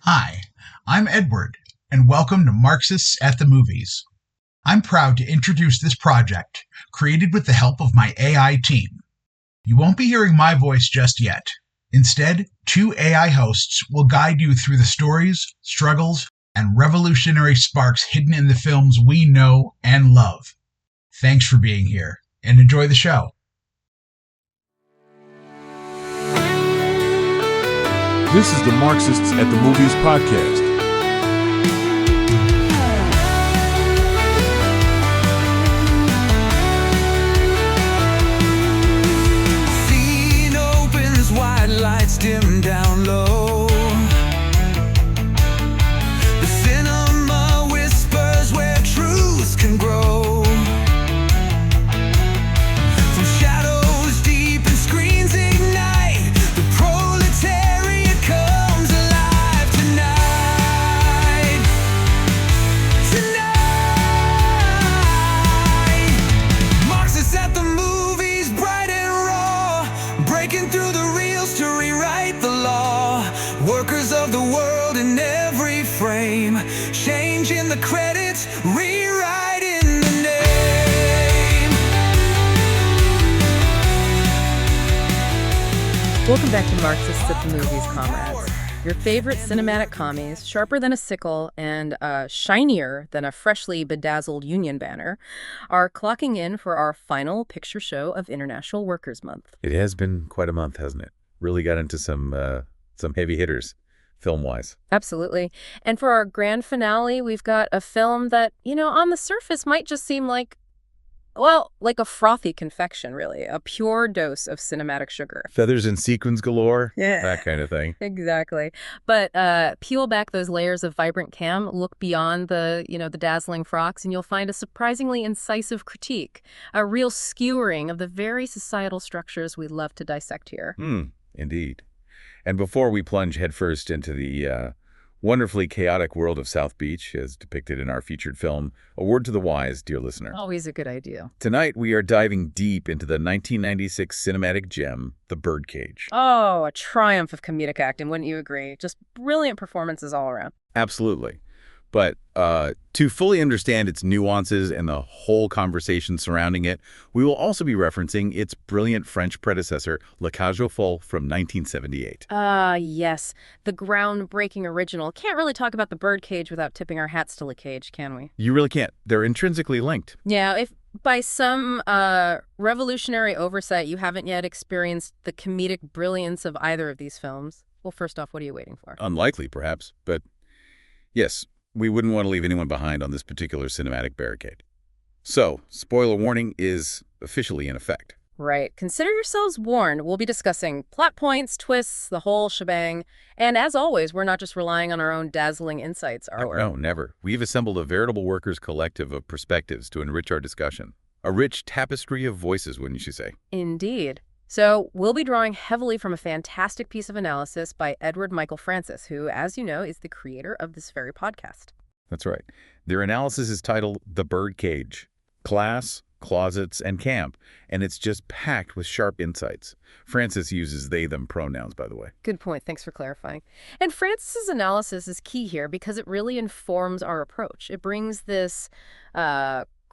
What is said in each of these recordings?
Hi, I'm Edward, and welcome to Marxists at the Movies. I'm proud to introduce this project, created with the help of my AI team. You won't be hearing my voice just yet. Instead, two AI hosts will guide you through the stories, struggles, and revolutionary sparks hidden in the films we know and love. Thanks for being here, and enjoy the show. This is the Marxists at the Movies podcast. Scene opens, white lights dim down low. The cinema whispers where truths can grow. From shadows deep and screens ignite, the proletariat comes alive tonight. Tonight, Marxists at the movies, bright and raw, breaking through the reels to rewrite the law. Workers of the world in every frame, changing the credits, rewriting the name. Welcome back to Marxists at the Movies, comrades. Your favorite cinematic commies, sharper than a sickle and shinier than a freshly bedazzled union banner, are clocking in for our final picture show of International Workers' Month. It has been quite a month, hasn't it? Really got into some heavy hitters, film-wise. Absolutely. And for our grand finale, we've got a film that, on the surface might just seem like a frothy confection, really. A pure dose of cinematic sugar. Feathers and sequins galore, Yeah. that kind of thing. Exactly. But peel back those layers of vibrant cam, look beyond the dazzling frocks, and you'll find a surprisingly incisive critique, a real skewering of the very societal structures we love to dissect here. Indeed. And before we plunge headfirst into the wonderfully chaotic world of South Beach, as depicted in our featured film, a word to the wise, dear listener. Always a good idea. Tonight, we are diving deep into the 1996 cinematic gem, The Birdcage. Oh, a triumph of comedic acting, wouldn't you agree? Just brilliant performances all around. Absolutely. But to fully understand its nuances and the whole conversation surrounding it, we will also be referencing its brilliant French predecessor, La Cage aux Folles, from 1978. Yes. The groundbreaking original. Can't really talk about The Birdcage without tipping our hats to La Cage, can we? You really can't. They're intrinsically linked. Yeah, if by some revolutionary oversight you haven't yet experienced the comedic brilliance of either of these films, well, first off, what are you waiting for? Unlikely, perhaps, but yes, we wouldn't want to leave anyone behind on this particular cinematic barricade. So, spoiler warning is officially in effect. Right. Consider yourselves warned. We'll be discussing plot points, twists, the whole shebang. And as always, we're not just relying on our own dazzling insights, are we? No, never. We've assembled a veritable workers' collective of perspectives to enrich our discussion. A rich tapestry of voices, wouldn't you say? Indeed. So we'll be drawing heavily from a fantastic piece of analysis by Edward Michael Francis, who, as you know, is the creator of this very podcast. That's right. Their analysis is titled The Birdcage: Class, Closets, and Camp, and it's just packed with sharp insights. Francis uses they-them pronouns, by the way. Good point. Thanks for clarifying. And Francis's analysis is key here because it really informs our approach. It brings this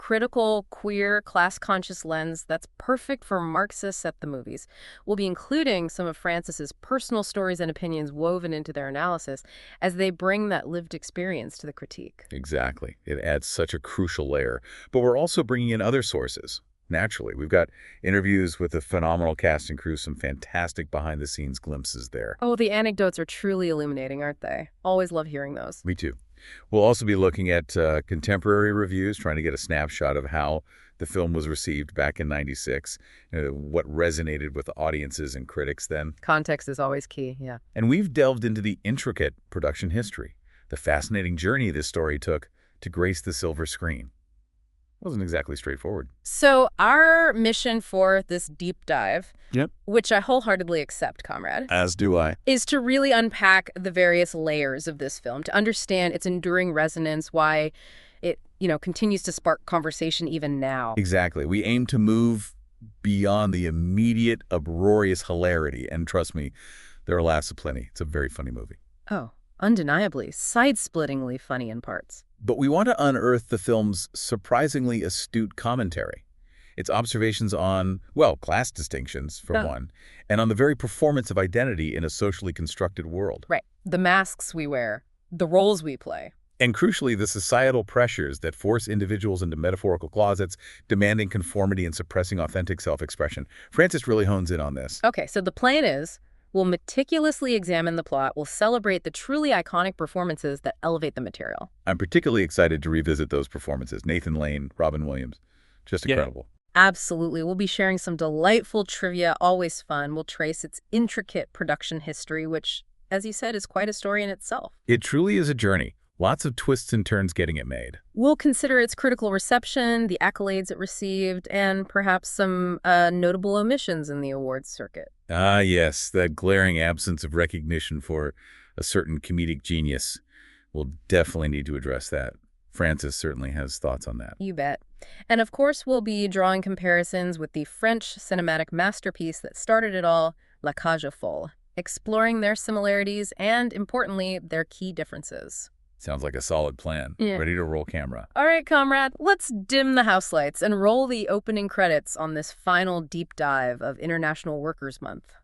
critical, queer, class-conscious lens that's perfect for Marxists at the movies. We'll be including some of Francis's personal stories and opinions woven into their analysis as they bring that lived experience to the critique. Exactly. It adds such a crucial layer. But we're also bringing in other sources. Naturally, we've got interviews with a phenomenal cast and crew, some fantastic behind-the-scenes glimpses there. Oh, the anecdotes are truly illuminating, aren't they? Always love hearing those. Me too. We'll also be looking at contemporary reviews, trying to get a snapshot of how the film was received back in '96, what resonated with audiences and critics then. Context is always key, yeah. And we've delved into the intricate production history, the fascinating journey this story took to grace the silver screen. Wasn't exactly straightforward. So our mission for this deep dive, Yep. which I wholeheartedly accept, comrade, As do I. is to really unpack the various layers of this film, to understand its enduring resonance, why it, continues to spark conversation even now. Exactly. We aim to move beyond the immediate, uproarious hilarity. And trust me, there are laughs aplenty. It's a very funny movie. Oh, undeniably, side-splittingly funny in parts. But we want to unearth the film's surprisingly astute commentary. Its observations on, well, class distinctions, for one, and on the very performance of identity in a socially constructed world. Right. The masks we wear, the roles we play. And crucially, the societal pressures that force individuals into metaphorical closets, demanding conformity and suppressing authentic self-expression. Francis really hones in on this. Okay, so the plan is, we'll meticulously examine the plot, we'll celebrate the truly iconic performances that elevate the material. I'm particularly excited to revisit those performances. Nathan Lane, Robin Williams. Just incredible. Absolutely. We'll be sharing some delightful trivia, always fun. We'll trace its intricate production history, which, as you said, is quite a story in itself. It truly is a journey. Lots of twists and turns getting it made. We'll consider its critical reception, the accolades it received, and perhaps some notable omissions in the awards circuit. Ah, yes, that glaring absence of recognition for a certain comedic genius. We'll definitely need to address that. Francis certainly has thoughts on that. You bet. And of course, we'll be drawing comparisons with the French cinematic masterpiece that started it all, La Cage aux Folles, exploring their similarities and, importantly, their key differences. Sounds like a solid plan. Yeah. Ready to roll camera. All right, comrade, let's dim the house lights and roll the opening credits on this final deep dive of International Workers' Month.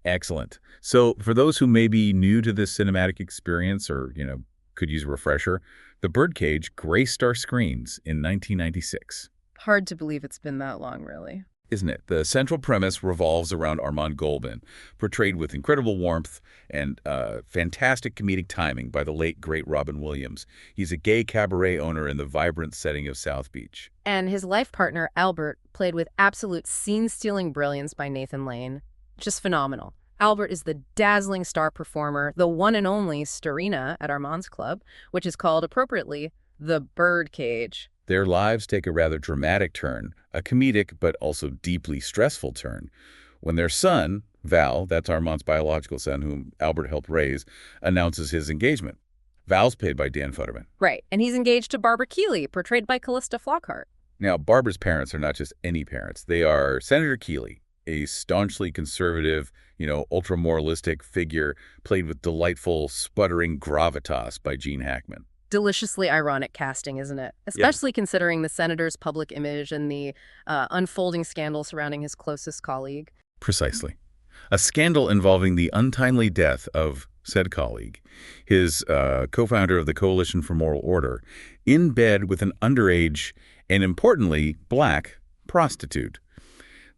Excellent. So for those who may be new to this cinematic experience or, could use a refresher, The Birdcage graced our screens in 1996. Hard to believe it's been that long, really. Isn't it? The central premise revolves around Armand Golbin, portrayed with incredible warmth and fantastic comedic timing by the late, great Robin Williams. He's a gay cabaret owner in the vibrant setting of South Beach. And his life partner, Albert, played with absolute scene-stealing brilliance by Nathan Lane. Just phenomenal. Albert is the dazzling star performer, the one and only Starina at Armand's club, which is called, appropriately, The Birdcage. Their lives take a rather dramatic turn, a comedic but also deeply stressful turn, when their son, Val, that's Armand's biological son whom Albert helped raise, announces his engagement. Val's played by Dan Futterman. Right, and he's engaged to Barbara Keeley, portrayed by Callista Flockhart. Now, Barbara's parents are not just any parents. They are Senator Keeley, a staunchly conservative, ultra-moralistic figure played with delightful, sputtering gravitas by Gene Hackman. Deliciously ironic casting, isn't it? Especially considering the senator's public image and the unfolding scandal surrounding his closest colleague. Precisely. A scandal involving the untimely death of said colleague, his co-founder of the Coalition for Moral Order, in bed with an underage and, importantly, black prostitute.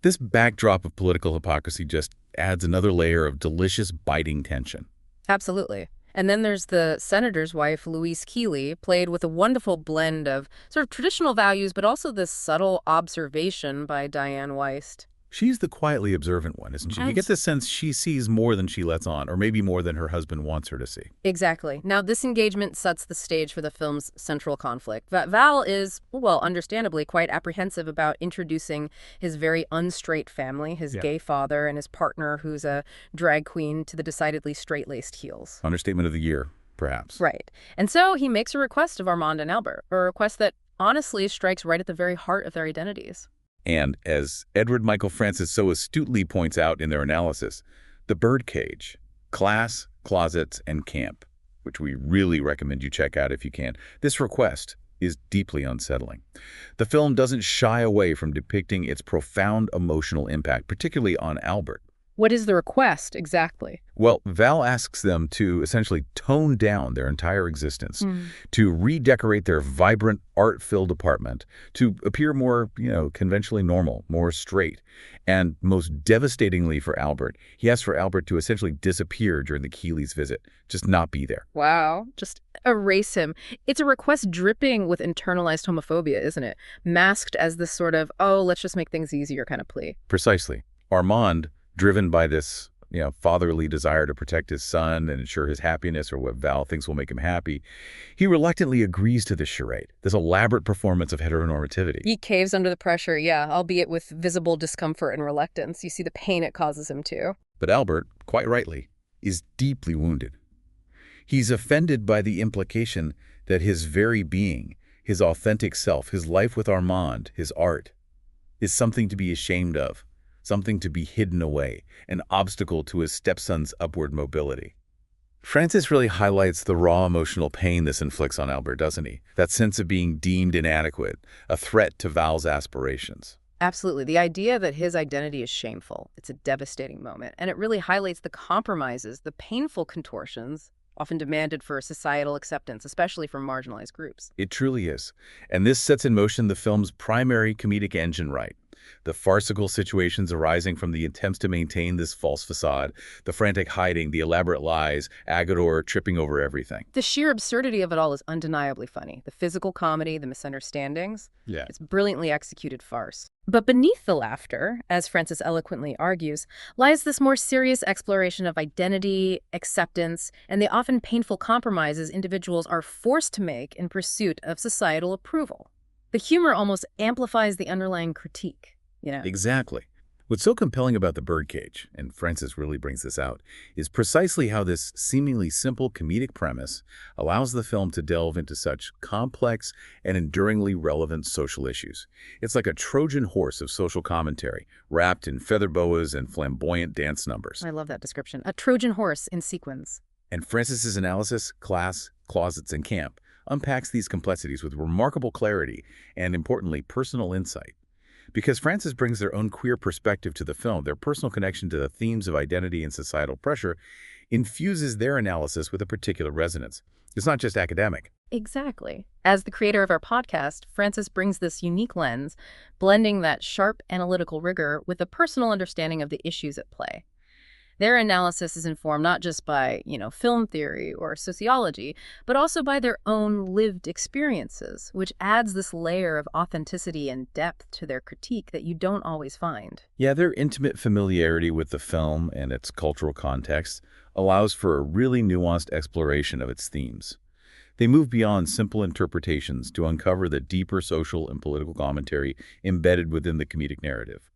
This backdrop of political hypocrisy just adds another layer of delicious, biting tension. Absolutely. And then there's the senator's wife, Louise Keeley, played with a wonderful blend of sort of traditional values, but also this subtle observation by Diane Weist. She's the quietly observant one, isn't she? You get the sense she sees more than she lets on, or maybe more than her husband wants her to see. Exactly. Now, this engagement sets the stage for the film's central conflict. Val is, well, understandably quite apprehensive about introducing his very unstraight family, his gay father and his partner, who's a drag queen, to the decidedly straight-laced heels. Understatement of the year, perhaps. Right. And so he makes a request of Armand and Albert, a request that honestly strikes right at the very heart of their identities. And, as Edward Michael Francis so astutely points out in their analysis, The Birdcage, class, closets, and camp, which we really recommend you check out if you can. This request is deeply unsettling. The film doesn't shy away from depicting its profound emotional impact, particularly on Albert. What is the request, exactly? Well, Val asks them to essentially tone down their entire existence, to redecorate their vibrant, art-filled apartment, to appear more, conventionally normal, more straight. And most devastatingly for Albert, he asks for Albert to essentially disappear during the Keeleys' visit, just not be there. Wow, just erase him. It's a request dripping with internalized homophobia, isn't it? Masked as this sort of, oh, let's just make things easier kind of plea. Precisely. Armand, driven by this, fatherly desire to protect his son and ensure his happiness, or what Val thinks will make him happy, he reluctantly agrees to this charade, this elaborate performance of heteronormativity. He caves under the pressure, albeit with visible discomfort and reluctance. You see the pain it causes him too. But Albert, quite rightly, is deeply wounded. He's offended by the implication that his very being, his authentic self, his life with Armand, his art, is something to be ashamed of. Something to be hidden away, an obstacle to his stepson's upward mobility. Francis really highlights the raw emotional pain this inflicts on Albert, doesn't he? That sense of being deemed inadequate, a threat to Val's aspirations. Absolutely. The idea that his identity is shameful, it's a devastating moment. And it really highlights the compromises, the painful contortions often demanded for societal acceptance, especially from marginalized groups. It truly is. And this sets in motion the film's primary comedic engine, right? The farcical situations arising from the attempts to maintain this false facade, the frantic hiding, the elaborate lies, Agador tripping over everything. The sheer absurdity of it all is undeniably funny. The physical comedy, the misunderstandings. Yeah. It's brilliantly executed farce. But beneath the laughter, as Francis eloquently argues, lies this more serious exploration of identity, acceptance, and the often painful compromises individuals are forced to make in pursuit of societal approval. The humor almost amplifies the underlying critique, Exactly. What's so compelling about The Birdcage, and Francis really brings this out, is precisely how this seemingly simple comedic premise allows the film to delve into such complex and enduringly relevant social issues. It's like a Trojan horse of social commentary, wrapped in feather boas and flamboyant dance numbers. I love that description. A Trojan horse in sequins. And Francis's analysis, Class, Closets, and Camp, unpacks these complexities with remarkable clarity and, importantly, personal insight. Because Francis brings their own queer perspective to the film, their personal connection to the themes of identity and societal pressure infuses their analysis with a particular resonance. It's not just academic. Exactly. As the creator of our podcast, Francis brings this unique lens, blending that sharp analytical rigor with a personal understanding of the issues at play. Their analysis is informed not just by, film theory or sociology, but also by their own lived experiences, which adds this layer of authenticity and depth to their critique that you don't always find. Yeah, their intimate familiarity with the film and its cultural context allows for a really nuanced exploration of its themes. They move beyond simple interpretations to uncover the deeper social and political commentary embedded within the comedic narrative.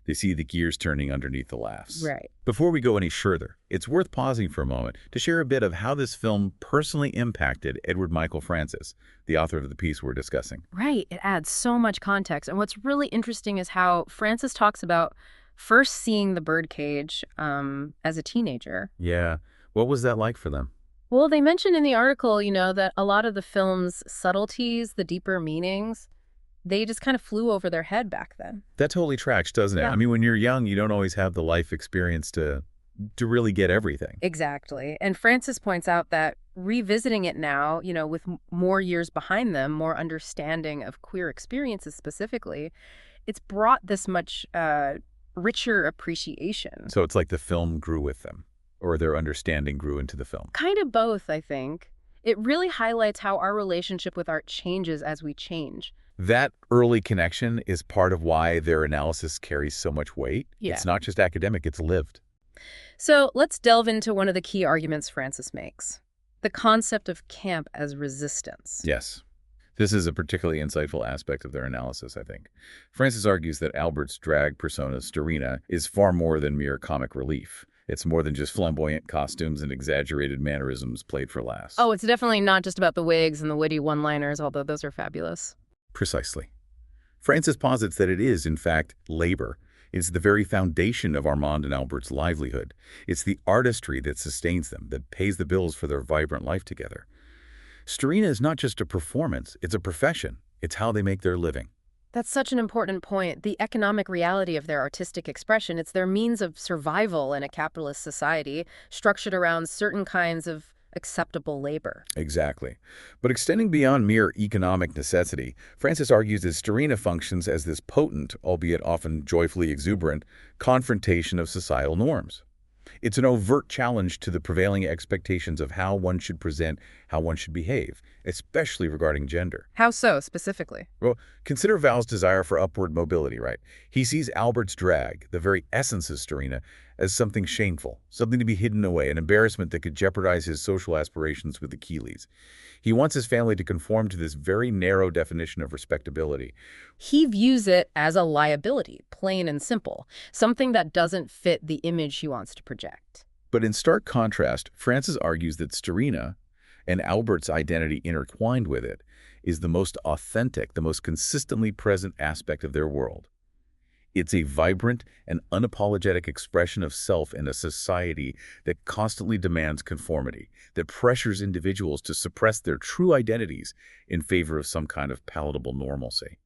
They see the gears turning underneath the laughs. Right. Before we go any further, it's worth pausing for a moment to share a bit of how this film personally impacted Edward Michael Francis, the author of the piece we're discussing. Right. It adds so much context. And what's really interesting is how Francis talks about first seeing The Birdcage as a teenager. Yeah. What was that like for them? Well, they mentioned in the article, that a lot of the film's subtleties, the deeper meanings, they just kind of flew over their head back then. That totally tracks, doesn't it? Yeah. I mean, when you're young, you don't always have the life experience to really get everything. Exactly. And Francis points out that revisiting it now, with more years behind them, more understanding of queer experiences specifically, it's brought this much richer appreciation. So it's like the film grew with them, or their understanding grew into the film. Kind of both, I think. It really highlights how our relationship with art changes as we change. That early connection is part of why their analysis carries so much weight. Yeah. It's not just academic, it's lived. So let's delve into one of the key arguments Francis makes, the concept of camp as resistance. Yes. This is a particularly insightful aspect of their analysis, I think. Francis argues that Albert's drag persona, Starina, is far more than mere comic relief. It's more than just flamboyant costumes and exaggerated mannerisms played for laughs. Oh, it's definitely not just about the wigs and the witty one-liners, although those are fabulous. Precisely. Francis posits that it is, in fact, labor. It's the very foundation of Armand and Albert's livelihood. It's the artistry that sustains them, that pays the bills for their vibrant life together. Starina is not just a performance, it's a profession. It's how they make their living. That's such an important point. The economic reality of their artistic expression, it's their means of survival in a capitalist society structured around certain kinds of acceptable labor. Exactly. But extending beyond mere economic necessity, Francis argues that Starina functions as this potent, albeit often joyfully exuberant, confrontation of societal norms. It's an overt challenge to the prevailing expectations of how one should present, how one should behave, especially regarding gender. How so, specifically? Well, consider Val's desire for upward mobility, right? He sees Albert's drag, the very essence of Starina, as something shameful, something to be hidden away, an embarrassment that could jeopardize his social aspirations with Achilles. He wants his family to conform to this very narrow definition of respectability. He views it as a liability, plain and simple, something that doesn't fit the image he wants to project. But in stark contrast, Francis argues that Starina, and Albert's identity intertwined with it, is the most authentic, the most consistently present aspect of their world. It's a vibrant and unapologetic expression of self in a society that constantly demands conformity, that pressures individuals to suppress their true identities in favor of some kind of palatable normalcy.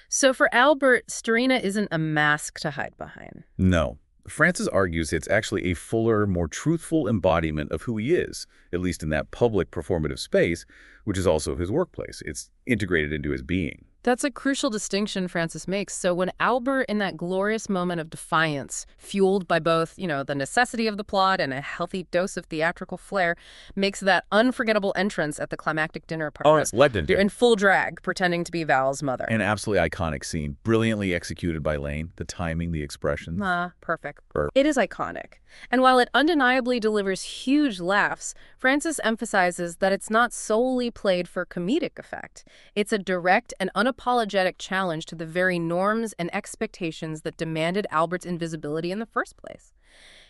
So for Albert, Starina isn't a mask to hide behind. No. Francis argues it's actually a fuller, more truthful embodiment of who he is, at least in that public performative space, which is also his workplace. It's integrated into his being. That's a crucial distinction Francis makes. So when Albert, in that glorious moment of defiance, fueled by both, the necessity of the plot and a healthy dose of theatrical flair, makes that unforgettable entrance at the climactic dinner party. Oh, it's legendary. In full drag, pretending to be Val's mother. An absolutely iconic scene, brilliantly executed by Lane. The timing, the expressions. Perfect. It is iconic. And while it undeniably delivers huge laughs, Francis emphasizes that it's not solely played for comedic effect. It's a direct and unapologetic challenge to the very norms and expectations that demanded Albert's invisibility in the first place.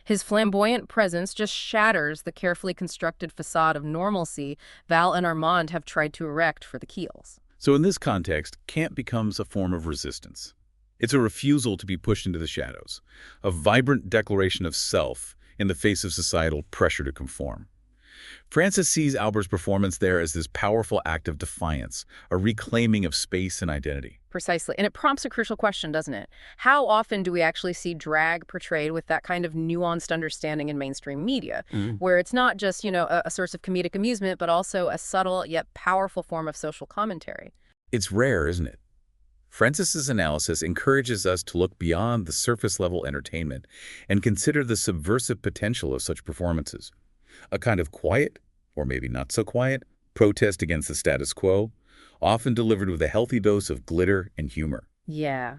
His flamboyant presence just shatters the carefully constructed facade of normalcy Val and Armand have tried to erect for the Keels. So in this context, camp becomes a form of resistance. It's a refusal to be pushed into the shadows, a vibrant declaration of self in the face of societal pressure to conform. Francis sees Albert's performance there as this powerful act of defiance, a reclaiming of space and identity. Precisely. And it prompts a crucial question, doesn't it? How often do we actually see drag portrayed with that kind of nuanced understanding in mainstream media, where it's not just, a source of comedic amusement, but also a subtle yet powerful form of social commentary? It's rare, isn't it? Francis's analysis encourages us to look beyond the surface-level entertainment and consider the subversive potential of such performances. A kind of quiet, or maybe not so quiet, protest against the status quo, often delivered with a healthy dose of glitter and humor. Yeah.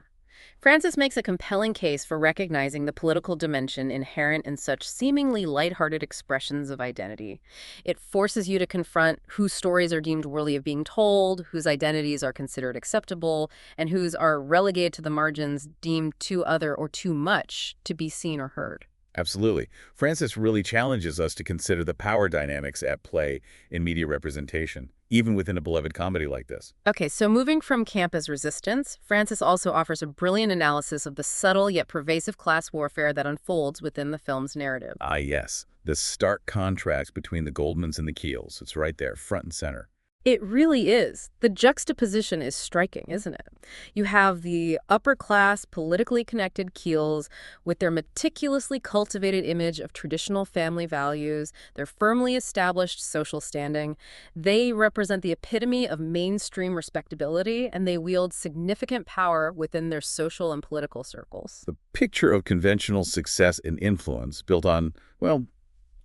Francis makes a compelling case for recognizing the political dimension inherent in such seemingly lighthearted expressions of identity. It forces you to confront whose stories are deemed worthy of being told, whose identities are considered acceptable, and whose are relegated to the margins, deemed too other or too much to be seen or heard. Absolutely. Francis really challenges us to consider the power dynamics at play in media representation, even within a beloved comedy like this. Okay, so moving from camp as resistance, Francis also offers a brilliant analysis of the subtle yet pervasive class warfare that unfolds within the film's narrative. Ah, yes. The stark contrast between the Goldmans and the Keels. It's right there, front and center. It really is. The juxtaposition is striking, isn't it? You have the upper-class, politically connected Keels with their meticulously cultivated image of traditional family values, their firmly established social standing. They represent the epitome of mainstream respectability, and they wield significant power within their social and political circles. The picture of conventional success and influence built on,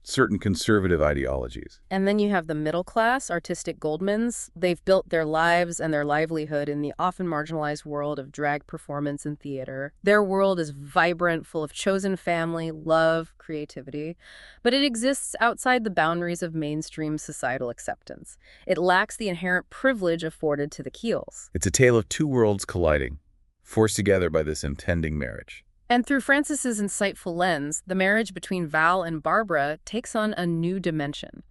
certain conservative ideologies. And then you have the middle-class, artistic Goldmans. They've built their lives and their livelihood in the often marginalized world of drag performance and theater. Their world is vibrant, full of chosen family, love, creativity. But it exists outside the boundaries of mainstream societal acceptance. It lacks the inherent privilege afforded to the Keels. It's a tale of two worlds colliding, forced together by this impending marriage. And through Francis's insightful lens, the marriage between Val and Barbara takes on a new dimension.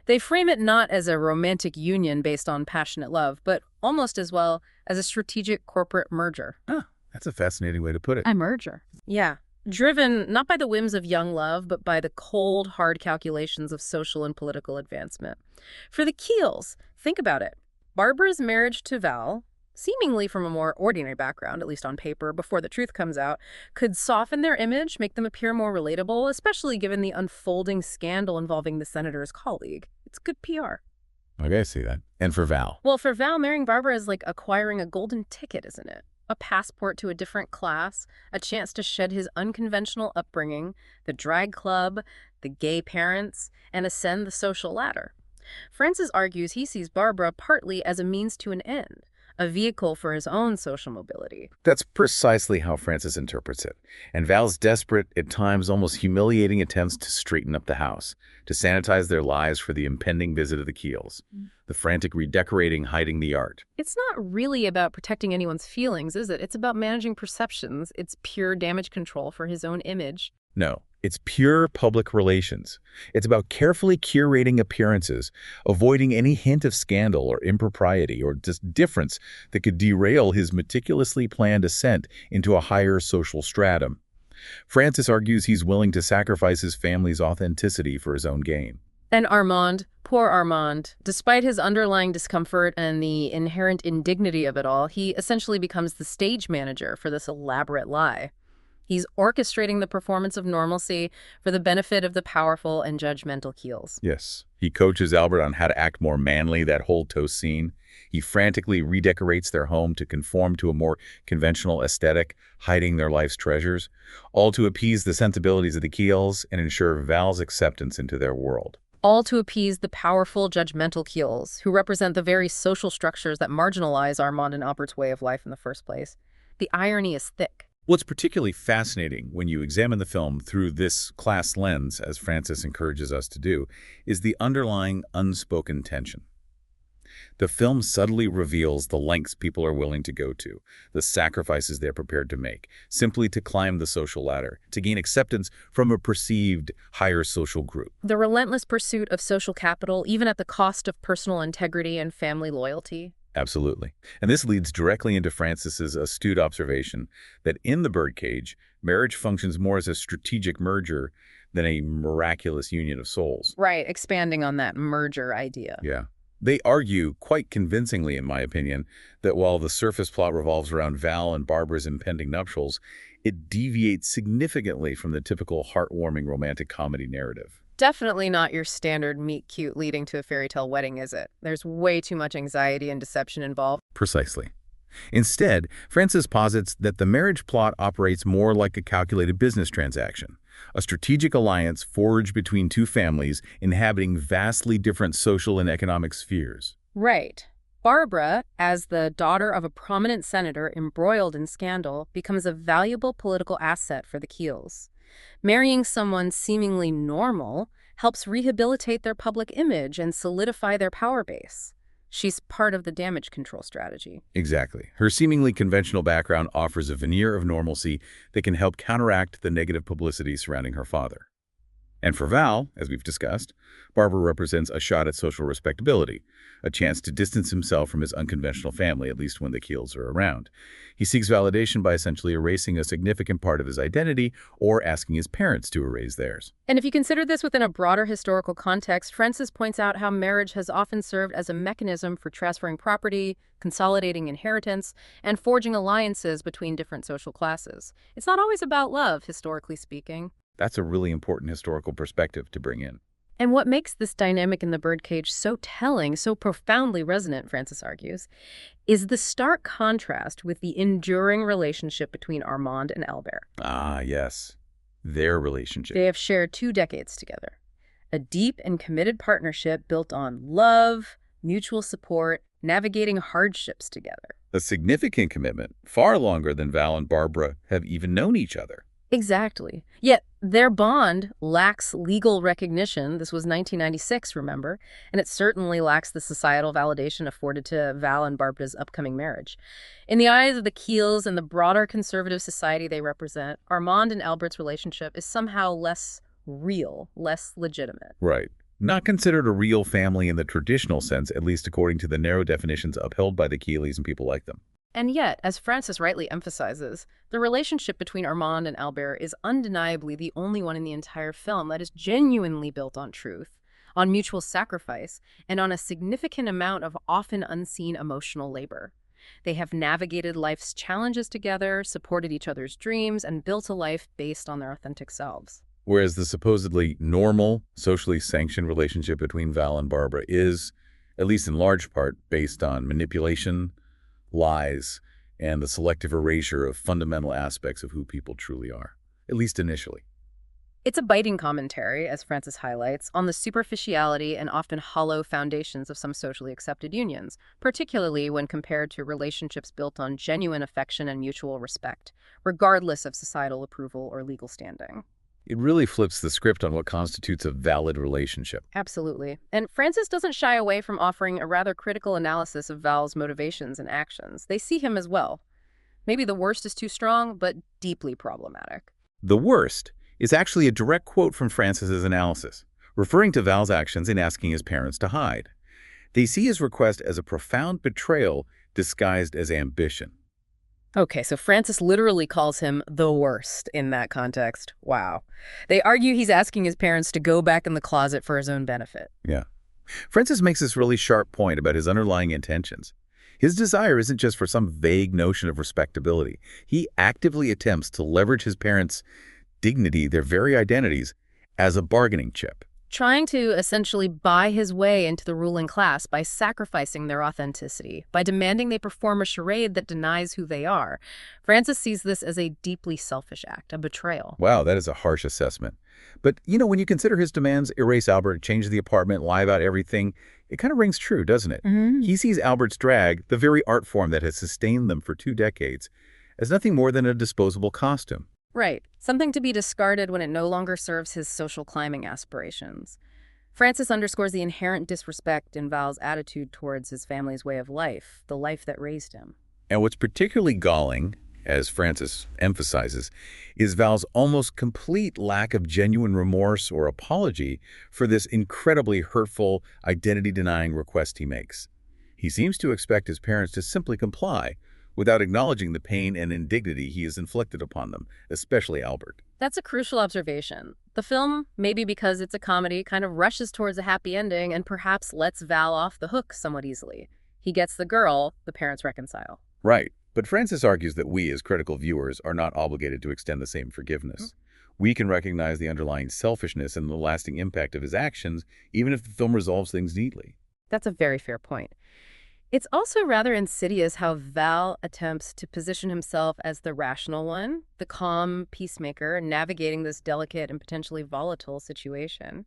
They frame it not as a romantic union based on passionate love, but almost as well as a strategic corporate merger. Ah, that's a fascinating way to put it. A merger. Yeah. Driven not by the whims of young love, but by the cold, hard calculations of social and political advancement. For the Keels, think about it. Barbara's marriage to Val, seemingly from a more ordinary background, at least on paper, before the truth comes out, could soften their image, make them appear more relatable, especially given the unfolding scandal involving the senator's colleague. It's good PR. Okay, I see that. And for Val? Well, for Val, marrying Barbara is like acquiring a golden ticket, isn't it? A passport to a different class, a chance to shed his unconventional upbringing, the drag club, the gay parents, and ascend the social ladder. Francis argues he sees Barbara partly as a means to an end, a vehicle for his own social mobility. That's precisely how Francis interprets it. And Val's desperate, at times almost humiliating attempts to straighten up the house, to sanitize their lives for the impending visit of the Keels, the frantic redecorating, hiding the art. It's not really about protecting anyone's feelings, is it? It's about managing perceptions. It's pure damage control for his own image. No, it's pure public relations. It's about carefully curating appearances, avoiding any hint of scandal or impropriety or just difference that could derail his meticulously planned ascent into a higher social stratum. Francis argues he's willing to sacrifice his family's authenticity for his own gain. And Armand, poor Armand, despite his underlying discomfort and the inherent indignity of it all, he essentially becomes the stage manager for this elaborate lie. He's orchestrating the performance of normalcy for the benefit of the powerful and judgmental Keels. Yes. He coaches Albert on how to act more manly, that whole toast scene. He frantically redecorates their home to conform to a more conventional aesthetic, hiding their life's treasures, all to appease the sensibilities of the Keels and ensure Val's acceptance into their world. All to appease the powerful, judgmental Keels, who represent the very social structures that marginalize Armand and Albert's way of life in the first place. The irony is thick. What's particularly fascinating when you examine the film through this class lens, as Francis encourages us to do, is the underlying unspoken tension. The film subtly reveals the lengths people are willing to go to, the sacrifices they're prepared to make, simply to climb the social ladder, to gain acceptance from a perceived higher social group. The relentless pursuit of social capital, even at the cost of personal integrity and family loyalty. Absolutely. And this leads directly into Francis's astute observation that in The Birdcage, marriage functions more as a strategic merger than a miraculous union of souls. Right, expanding on that merger idea. Yeah. They argue, quite convincingly in my opinion, that while the surface plot revolves around Val and Barbara's impending nuptials, it deviates significantly from the typical heartwarming romantic comedy narrative. Definitely not your standard meet-cute leading to a fairy tale wedding, is it? There's way too much anxiety and deception involved. Precisely. Instead, Francis posits that the marriage plot operates more like a calculated business transaction, a strategic alliance forged between two families inhabiting vastly different social and economic spheres. Right. Barbara, as the daughter of a prominent senator embroiled in scandal, becomes a valuable political asset for the Keels. Marrying someone seemingly normal helps rehabilitate their public image and solidify their power base. She's part of the damage control strategy. Exactly. Her seemingly conventional background offers a veneer of normalcy that can help counteract the negative publicity surrounding her father. And for Val, as we've discussed, Barbara represents a shot at social respectability, a chance to distance himself from his unconventional family, at least when the Keels are around. He seeks validation by essentially erasing a significant part of his identity or asking his parents to erase theirs. And if you consider this within a broader historical context, Francis points out how marriage has often served as a mechanism for transferring property, consolidating inheritance, and forging alliances between different social classes. It's not always about love, historically speaking. That's a really important historical perspective to bring in. And what makes this dynamic in The Birdcage so telling, so profoundly resonant, Francis argues, is the stark contrast with the enduring relationship between Armand and Albert. Ah, yes. Their relationship. They have shared 2 decades together. A deep and committed partnership built on love, mutual support, navigating hardships together. A significant commitment, far longer than Val and Barbara have even known each other. Exactly. Yet their bond lacks legal recognition. This was 1996, remember? And it certainly lacks the societal validation afforded to Val and Barbara's upcoming marriage. In the eyes of the Keels and the broader conservative society they represent, Armand and Albert's relationship is somehow less real, less legitimate. Right. Not considered a real family in the traditional sense, at least according to the narrow definitions upheld by the Keeleys and people like them. And yet, as Francis rightly emphasizes, the relationship between Armand and Albert is undeniably the only one in the entire film that is genuinely built on truth, on mutual sacrifice, and on a significant amount of often unseen emotional labor. They have navigated life's challenges together, supported each other's dreams, and built a life based on their authentic selves. Whereas the supposedly normal, socially sanctioned relationship between Val and Barbara is, at least in large part, based on manipulation, lies, and the selective erasure of fundamental aspects of who people truly are, at least initially. It's a biting commentary, as Francis highlights, on the superficiality and often hollow foundations of some socially accepted unions, particularly when compared to relationships built on genuine affection and mutual respect, regardless of societal approval or legal standing. It really flips the script on what constitutes a valid relationship. Absolutely. And Francis doesn't shy away from offering a rather critical analysis of Val's motivations and actions. They see him as well. Maybe the worst is too strong, but deeply problematic. The worst is actually a direct quote from Frances's analysis, referring to Val's actions in asking his parents to hide. They see his request as a profound betrayal disguised as ambition. Okay, so Frances literally calls him the worst in that context. Wow. They argue he's asking his parents to go back in the closet for his own benefit. Yeah. Frances makes this really sharp point about his underlying intentions. His desire isn't just for some vague notion of respectability. He actively attempts to leverage his parents' dignity, their very identities, as a bargaining chip. Trying to essentially buy his way into the ruling class by sacrificing their authenticity, by demanding they perform a charade that denies who they are. Frances sees this as a deeply selfish act, a betrayal. Wow, that is a harsh assessment. But, when you consider his demands, erase Albert, change the apartment, lie about everything, it kind of rings true, doesn't it? He sees Albert's drag, the very art form that has sustained them for 2 decades, as nothing more than a disposable costume. Right. Something to be discarded when it no longer serves his social climbing aspirations. Frances underscores the inherent disrespect in Val's attitude towards his family's way of life, the life that raised him. And what's particularly galling, as Frances emphasizes, is Val's almost complete lack of genuine remorse or apology for this incredibly hurtful, identity-denying request he makes. He seems to expect his parents to simply comply, without acknowledging the pain and indignity he has inflicted upon them, especially Albert. That's a crucial observation. The film, maybe because it's a comedy, kind of rushes towards a happy ending and perhaps lets Val off the hook somewhat easily. He gets the girl, the parents reconcile. Right, but Frances argues that we, as critical viewers, are not obligated to extend the same forgiveness. We can recognize the underlying selfishness and the lasting impact of his actions, even if the film resolves things neatly. That's a very fair point. It's also rather insidious how Val attempts to position himself as the rational one, the calm peacemaker, navigating this delicate and potentially volatile situation.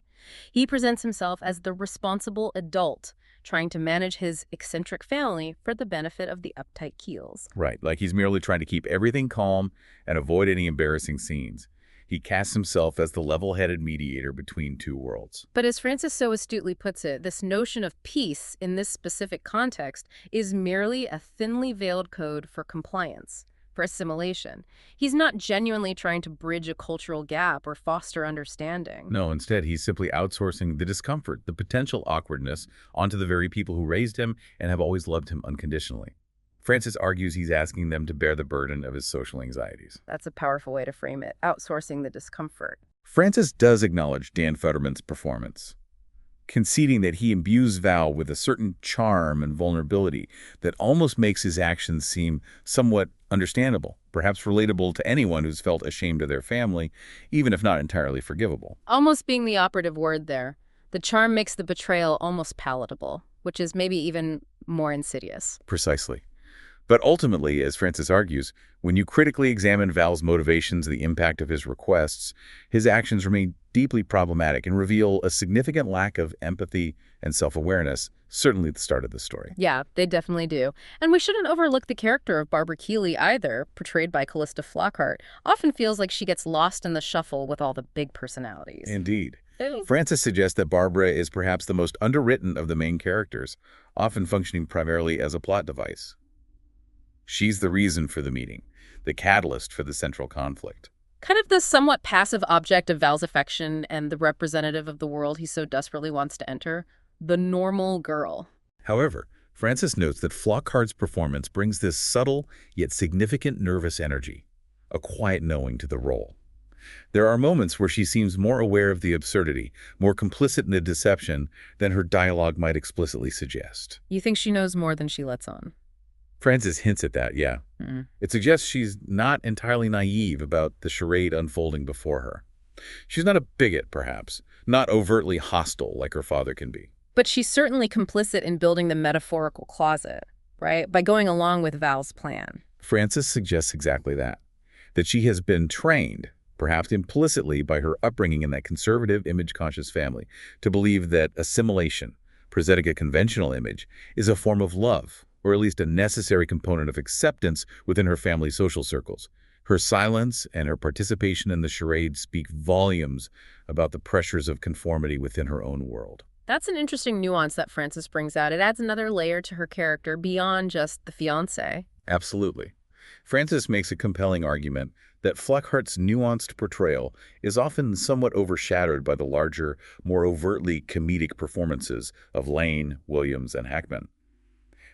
He presents himself as the responsible adult, trying to manage his eccentric family for the benefit of the uptight Keels. Right, like he's merely trying to keep everything calm and avoid any embarrassing scenes. He casts himself as the level-headed mediator between 2 worlds. But as Frances so astutely puts it, this notion of peace in this specific context is merely a thinly veiled code for compliance, for assimilation. He's not genuinely trying to bridge a cultural gap or foster understanding. No, instead, he's simply outsourcing the discomfort, the potential awkwardness, onto the very people who raised him and have always loved him unconditionally. Frances argues he's asking them to bear the burden of his social anxieties. That's a powerful way to frame it, outsourcing the discomfort. Frances does acknowledge Dan Futterman's performance, conceding that he imbues Val with a certain charm and vulnerability that almost makes his actions seem somewhat understandable, perhaps relatable to anyone who's felt ashamed of their family, even if not entirely forgivable. Almost being the operative word there. The charm makes the betrayal almost palatable, which is maybe even more insidious. Precisely. But ultimately, as Frances argues, when you critically examine Val's motivations, the impact of his requests, his actions remain deeply problematic and reveal a significant lack of empathy and self-awareness, certainly at the start of the story. Yeah, they definitely do. And we shouldn't overlook the character of Barbara Keeley either, portrayed by Callista Flockhart. Often feels like she gets lost in the shuffle with all the big personalities. Indeed. Frances suggests that Barbara is perhaps the most underwritten of the main characters, often functioning primarily as a plot device. She's the reason for the meeting, the catalyst for the central conflict. Kind of the somewhat passive object of Val's affection and the representative of the world he so desperately wants to enter, the normal girl. However, Frances notes that Flockhart's performance brings this subtle yet significant nervous energy, a quiet knowing to the role. There are moments where she seems more aware of the absurdity, more complicit in the deception than her dialogue might explicitly suggest. You think she knows more than she lets on? Frances hints at that, yeah. It suggests she's not entirely naive about the charade unfolding before her. She's not a bigot, perhaps, not overtly hostile like her father can be. But she's certainly complicit in building the metaphorical closet, right? By going along with Val's plan. Frances suggests exactly that she has been trained, perhaps implicitly by her upbringing in that conservative, image-conscious family, to believe that assimilation, presenting a conventional image, is a form of love, or at least a necessary component of acceptance within her family's social circles. Her silence and her participation in the charade speak volumes about the pressures of conformity within her own world. That's an interesting nuance that Frances brings out. It adds another layer to her character beyond just the fiancé. Absolutely. Frances makes a compelling argument that Fluckhart's nuanced portrayal is often somewhat overshadowed by the larger, more overtly comedic performances of Lane, Williams, and Hackman.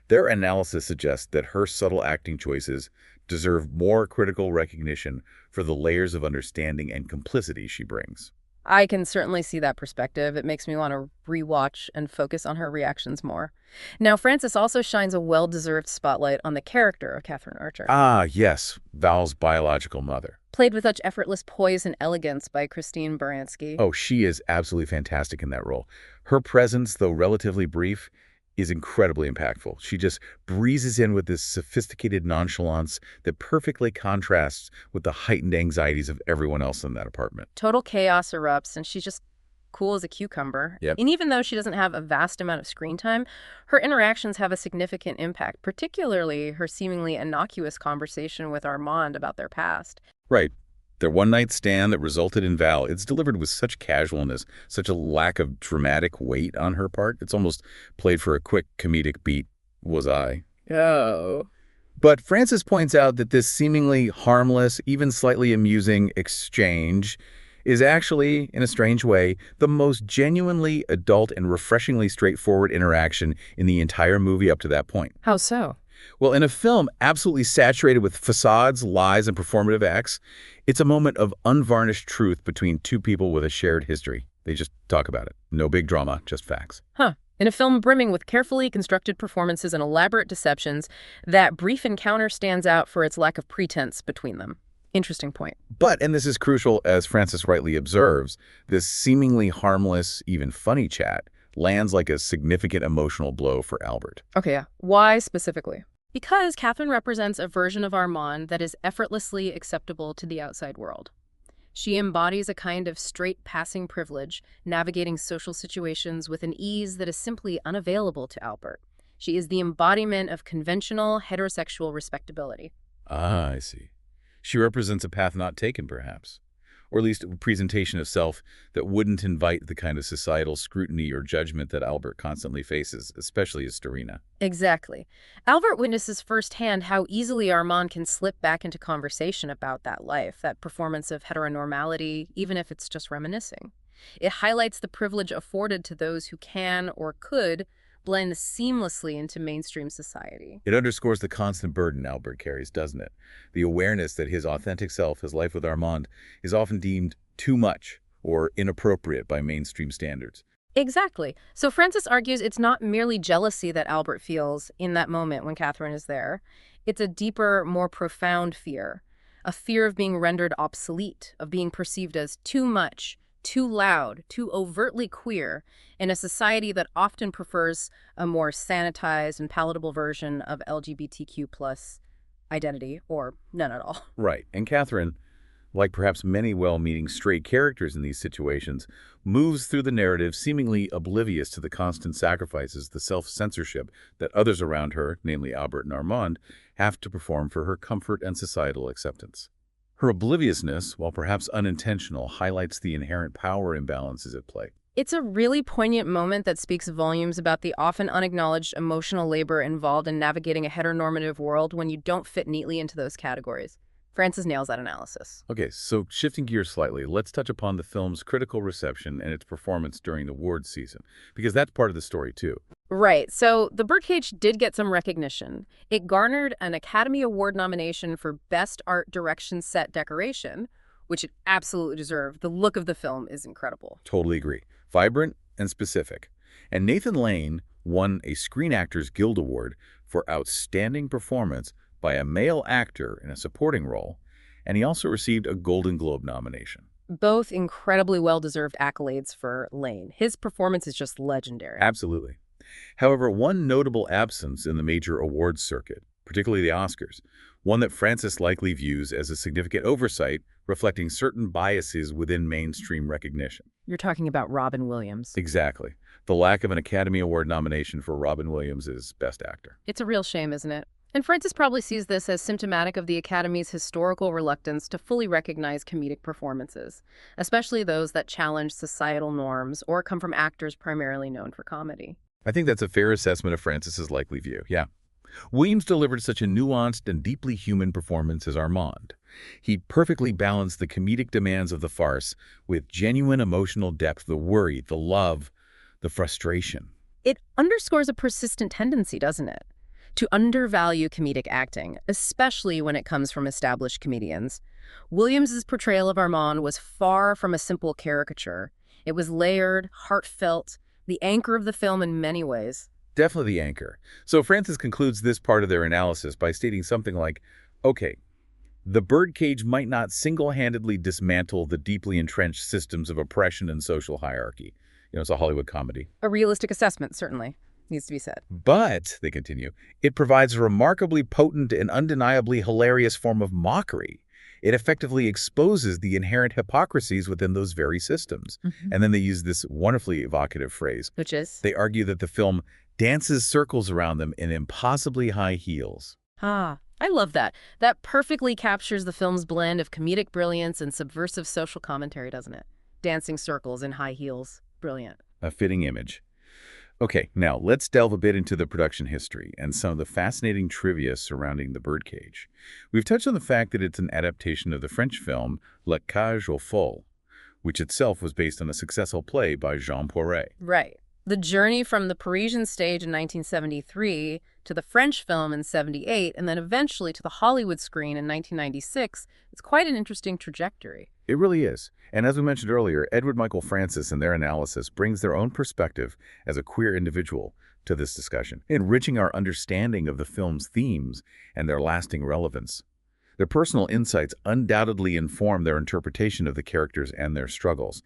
Their analysis suggests that her subtle acting choices deserve more critical recognition for the layers of understanding and complicity she brings. I can certainly see that perspective. It makes me want to rewatch and focus on her reactions more. Now, Frances also shines a well-deserved spotlight on the character of Catherine Archer. Ah, yes, Val's biological mother. Played with such effortless poise and elegance by Christine Baranski. Oh, she is absolutely fantastic in that role. Her presence, though relatively brief, is incredibly impactful. She just breezes in with this sophisticated nonchalance that perfectly contrasts with the heightened anxieties of everyone else in that apartment. Total chaos erupts, and she's just cool as a cucumber. Yep. And even though she doesn't have a vast amount of screen time, her interactions have a significant impact, particularly her seemingly innocuous conversation with Armand about their past. Right. Their one-night stand that resulted in Val, it's delivered with such casualness, such a lack of dramatic weight on her part. It's almost played for a quick comedic beat, was I. Oh. But Frances points out that this seemingly harmless, even slightly amusing exchange is actually, in a strange way, the most genuinely adult and refreshingly straightforward interaction in the entire movie up to that point. How so? Well, in a film absolutely saturated with facades, lies, and performative acts, it's a moment of unvarnished truth between two people with a shared history. They just talk about it. No big drama, just facts. Huh. In a film brimming with carefully constructed performances and elaborate deceptions, that brief encounter stands out for its lack of pretense between them. Interesting point. But, and this is crucial as Frances rightly observes, this seemingly harmless, even funny chat lands like a significant emotional blow for Albert. Okay, yeah. Why specifically? Because Catherine represents a version of Armand that is effortlessly acceptable to the outside world. She embodies a kind of straight passing privilege, navigating social situations with an ease that is simply unavailable to Albert. She is the embodiment of conventional heterosexual respectability. Ah, I see. She represents a path not taken, perhaps. Or at least a presentation of self that wouldn't invite the kind of societal scrutiny or judgment that Albert constantly faces, especially as Starina. Exactly. Albert witnesses firsthand how easily Armand can slip back into conversation about that life, that performance of heteronormality, even if it's just reminiscing. It highlights the privilege afforded to those who can or could blend seamlessly into mainstream society. It underscores the constant burden Albert carries, doesn't it? The awareness that his authentic self, his life with Armand, is often deemed too much or inappropriate by mainstream standards. Exactly. So Frances argues it's not merely jealousy that Albert feels in that moment when Catherine is there. It's a deeper, more profound fear. A fear of being rendered obsolete, of being perceived as too much, too loud, too overtly queer in a society that often prefers a more sanitized and palatable version of LGBTQ plus identity, or none at all. Right. And Catherine, like perhaps many well-meaning straight characters in these situations, moves through the narrative seemingly oblivious to the constant sacrifices, the self-censorship that others around her, namely Albert and Armand, have to perform for her comfort and societal acceptance. Her obliviousness, while perhaps unintentional, highlights the inherent power imbalances at play. It's a really poignant moment that speaks volumes about the often unacknowledged emotional labor involved in navigating a heteronormative world when you don't fit neatly into those categories. Frances nails that analysis. Okay, so shifting gears slightly, let's touch upon the film's critical reception and its performance during the awards season, because that's part of the story too. Right. So The Birdcage did get some recognition. It garnered an Academy Award nomination for Best Art Direction Set Decoration, which it absolutely deserved. The look of the film is incredible. Totally agree. Vibrant and specific. And Nathan Lane won a Screen Actors Guild Award for outstanding performance by a male actor in a supporting role, and he also received a Golden Globe nomination. Both incredibly well-deserved accolades for Lane. His performance is just legendary. Absolutely. However, one notable absence in the major awards circuit, particularly the Oscars, one that Frances likely views as a significant oversight reflecting certain biases within mainstream recognition. You're talking about Robin Williams. Exactly. The lack of an Academy Award nomination for Robin Williams as Best Actor. It's a real shame, isn't it? And Frances probably sees this as symptomatic of the Academy's historical reluctance to fully recognize comedic performances, especially those that challenge societal norms or come from actors primarily known for comedy. I think that's a fair assessment of Frances's likely view, yeah. Williams delivered such a nuanced and deeply human performance as Armand. He perfectly balanced the comedic demands of the farce with genuine emotional depth, the worry, the love, the frustration. It underscores a persistent tendency, doesn't it? To undervalue comedic acting, especially when it comes from established comedians. Williams's portrayal of Armand was far from a simple caricature. It was layered, heartfelt, the anchor of the film in many ways. Definitely the anchor. So Francis concludes this part of their analysis by stating something like, okay, the birdcage might not single-handedly dismantle the deeply entrenched systems of oppression and social hierarchy. It's a Hollywood comedy. A realistic assessment, certainly, needs to be said. But, they continue, it provides a remarkably potent and undeniably hilarious form of mockery. It effectively exposes the inherent hypocrisies within those very systems. And then they use this wonderfully evocative phrase. Which is? They argue that the film dances circles around them in impossibly high heels. Ah, I love that. That perfectly captures the film's blend of comedic brilliance and subversive social commentary, doesn't it? Dancing circles in high heels. Brilliant. A fitting image. Okay, now let's delve a bit into the production history and some of the fascinating trivia surrounding The Birdcage. We've touched on the fact that it's an adaptation of the French film La Cage aux Folles, which itself was based on a successful play by Jean Poiret. Right. The journey from the Parisian stage in 1973 to the French film in 78 and then eventually to the Hollywood screen in 1996 is quite an interesting trajectory. It really is. And as we mentioned earlier, Edward Michael Francis in their analysis brings their own perspective as a queer individual to this discussion, enriching our understanding of the film's themes and their lasting relevance. Their personal insights undoubtedly inform their interpretation of the characters and their struggles,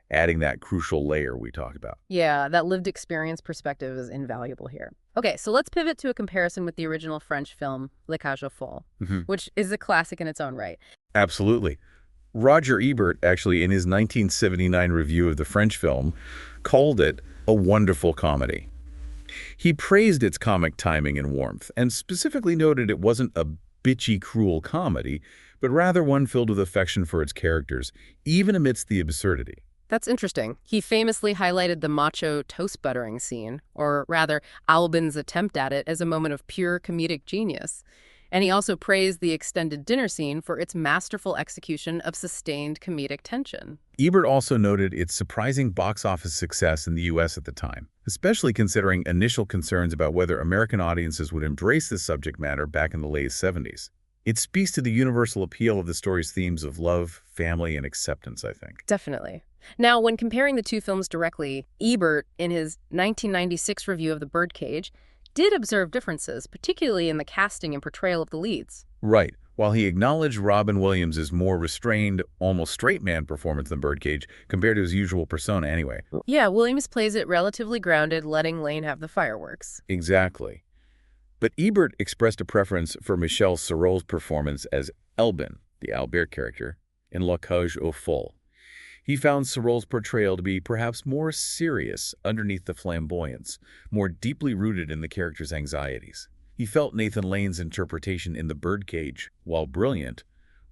adding that crucial layer we talked about. Yeah, that lived experience perspective is invaluable here. Okay, so let's pivot to a comparison with the original French film, La Cage aux Folles, which is a classic in its own right. Absolutely. Roger Ebert, actually, in his 1979 review of the French film, called it a wonderful comedy. He praised its comic timing and warmth, and specifically noted it wasn't a bitchy, cruel comedy, but rather one filled with affection for its characters, even amidst the absurdity. That's interesting. He famously highlighted the macho toast buttering scene, or rather, Albin's attempt at it, as a moment of pure comedic genius. And he also praised the extended dinner scene for its masterful execution of sustained comedic tension. Ebert also noted its surprising box office success in the U.S. at the time, especially considering initial concerns about whether American audiences would embrace this subject matter back in the late 70s. It speaks to the universal appeal of the story's themes of love, family, and acceptance, I think. Definitely. Now, when comparing the two films directly, Ebert, in his 1996 review of The Birdcage, did observe differences, particularly in the casting and portrayal of the leads. Right. While he acknowledged Robin Williams' more restrained, almost straight man performance than Birdcage, compared to his usual persona anyway. Yeah, Williams plays it relatively grounded, letting Lane have the fireworks. Exactly. But Ebert expressed a preference for Michel Serrault's performance as Elbin, the Albert character, in La Cage aux Folles. He found Serrault's portrayal to be perhaps more serious underneath the flamboyance, more deeply rooted in the character's anxieties. He felt Nathan Lane's interpretation in The Birdcage, while brilliant,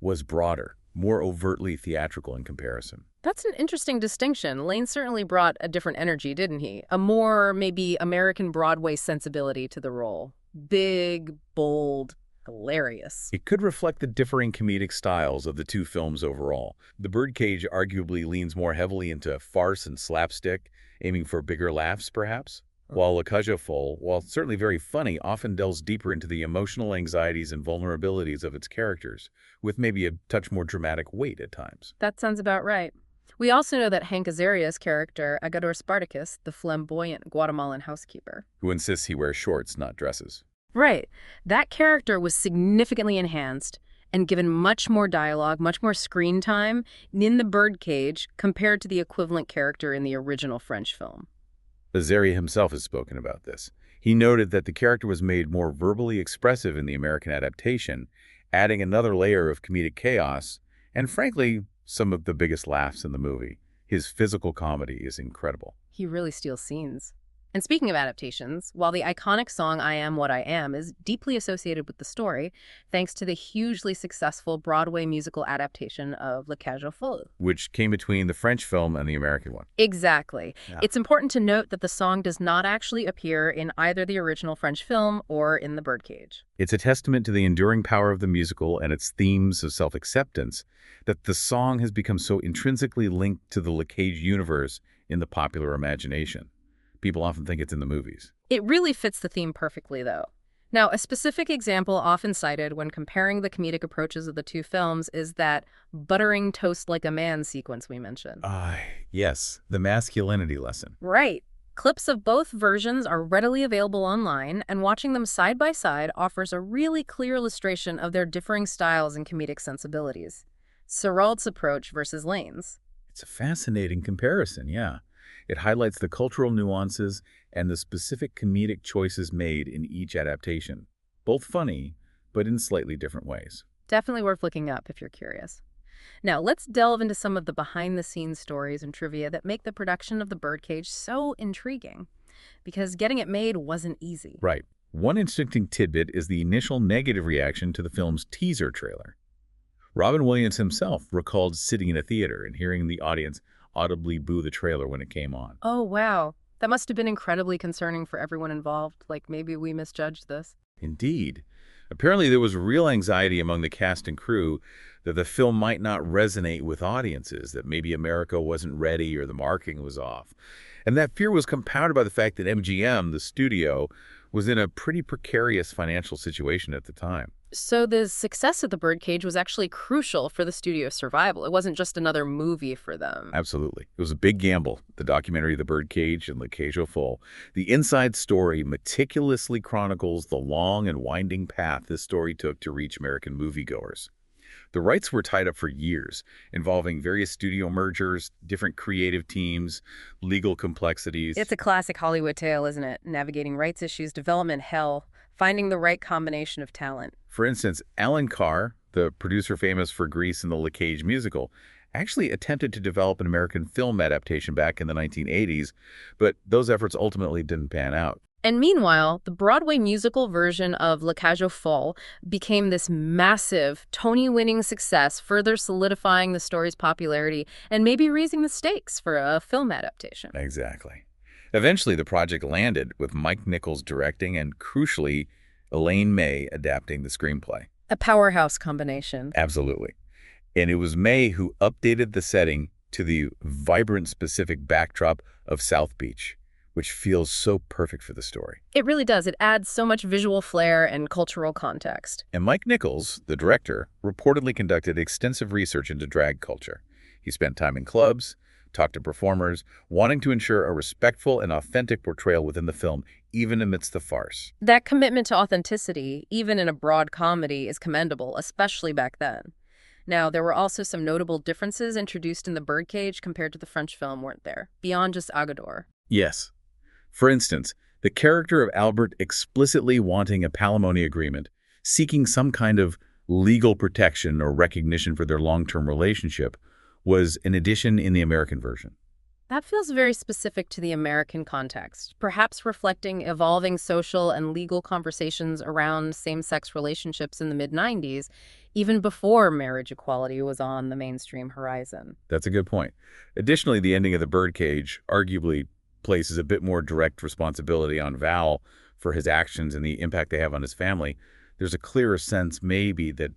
was broader, more overtly theatrical in comparison. That's an interesting distinction. Lane certainly brought a different energy, didn't he? A more, maybe, American Broadway sensibility to the role. Big, bold, hilarious. It could reflect the differing comedic styles of the two films overall. The Birdcage arguably leans more heavily into farce and slapstick, aiming for bigger laughs, perhaps. While La Cage aux Folles, while certainly very funny, often delves deeper into the emotional anxieties and vulnerabilities of its characters, with maybe a touch more dramatic weight at times. That sounds about right. We also know that Hank Azaria's character, Agador Spartacus, the flamboyant Guatemalan housekeeper, Who insists he wears shorts, not dresses. right. That character was significantly enhanced and given much more dialogue, much more screen time in The Birdcage compared to the equivalent character in the original French film. Azaria himself has spoken about this. He noted that the character was made more verbally expressive in the American adaptation, adding another layer of comedic chaos, and frankly, some of the biggest laughs in the movie. His physical comedy is incredible. He really steals scenes. And speaking of adaptations, while the iconic song I Am What I Am is deeply associated with the story, thanks to the hugely successful Broadway musical adaptation of Le Cage aux Folles. Which came between the French film and the American one. Exactly. Yeah. It's important to note that the song does not actually appear in either the original French film or in The Birdcage. It's a testament to the enduring power of the musical and its themes of self-acceptance that the song has become so intrinsically linked to the Le Cage universe in the popular imagination. People often think it's in the movies. It really fits the theme perfectly, though. Now, a specific example often cited when comparing the comedic approaches of the two films is that buttering toast like a man sequence we mentioned. Yes, the masculinity lesson. Right. Clips of both versions are readily available online, and watching them side by side offers a really clear illustration of their differing styles and comedic sensibilities. Serrault's approach versus Lane's. It's a fascinating comparison, yeah. It highlights the cultural nuances and the specific comedic choices made in each adaptation. Both funny, but in slightly different ways. Definitely worth looking up if you're curious. Now, let's delve into some of the behind-the-scenes stories and trivia that make the production of The Birdcage so intriguing. Because getting it made wasn't easy. Right. One interesting tidbit is the initial negative reaction to the film's teaser trailer. Robin Williams himself recalled sitting in a theater and hearing the audience audibly boo the trailer when it came on. Oh, wow. That must have been incredibly concerning for everyone involved. Like, maybe we misjudged this. Indeed. Apparently, there was real anxiety among the cast and crew that the film might not resonate with audiences, that maybe America wasn't ready or the marketing was off. And that fear was compounded by the fact that MGM, the studio, was in a pretty precarious financial situation at the time. So the success of The Birdcage was actually crucial for the studio's survival. It wasn't just another movie for them. Absolutely. It was a big gamble, the documentary The Birdcage and Le Cage aux Folles. The inside story meticulously chronicles the long and winding path this story took to reach American moviegoers. The rights were tied up for years, involving various studio mergers, different creative teams, legal complexities. It's a classic Hollywood tale, isn't it? Navigating rights issues, development hell, finding the right combination of talent. For instance, Alan Carr, the producer famous for Grease and the Le Cage musical, actually attempted to develop an American film adaptation back in the 1980s, but those efforts ultimately didn't pan out. And meanwhile, the Broadway musical version of Le Cage aux Folles became this massive, Tony-winning success, further solidifying the story's popularity and maybe raising the stakes for a film adaptation. Exactly. Eventually, the project landed with Mike Nichols directing and, crucially, Elaine May adapting the screenplay. A powerhouse combination. Absolutely. And it was May who updated the setting to the vibrant, specific backdrop of South Beach, which feels so perfect for the story. It really does. It adds so much visual flair and cultural context. And Mike Nichols, the director, reportedly conducted extensive research into drag culture. He spent time in clubs, talked to performers, wanting to ensure a respectful and authentic portrayal within the film, even amidst the farce. That commitment to authenticity, even in a broad comedy, is commendable, especially back then. Now, there were also some notable differences introduced in The Birdcage compared to the French film, weren't there? Beyond just Agador. Yes. For instance, the character of Albert explicitly wanting a palimony agreement, seeking some kind of legal protection or recognition for their long-term relationship, was an addition in the American version. That feels very specific to the American context, perhaps reflecting evolving social and legal conversations around same-sex relationships in the mid-90s, even before marriage equality was on the mainstream horizon. That's a good point. Additionally, the ending of The Birdcage arguably places a bit more direct responsibility on Val for his actions and the impact they have on his family. There's a clearer sense, maybe, that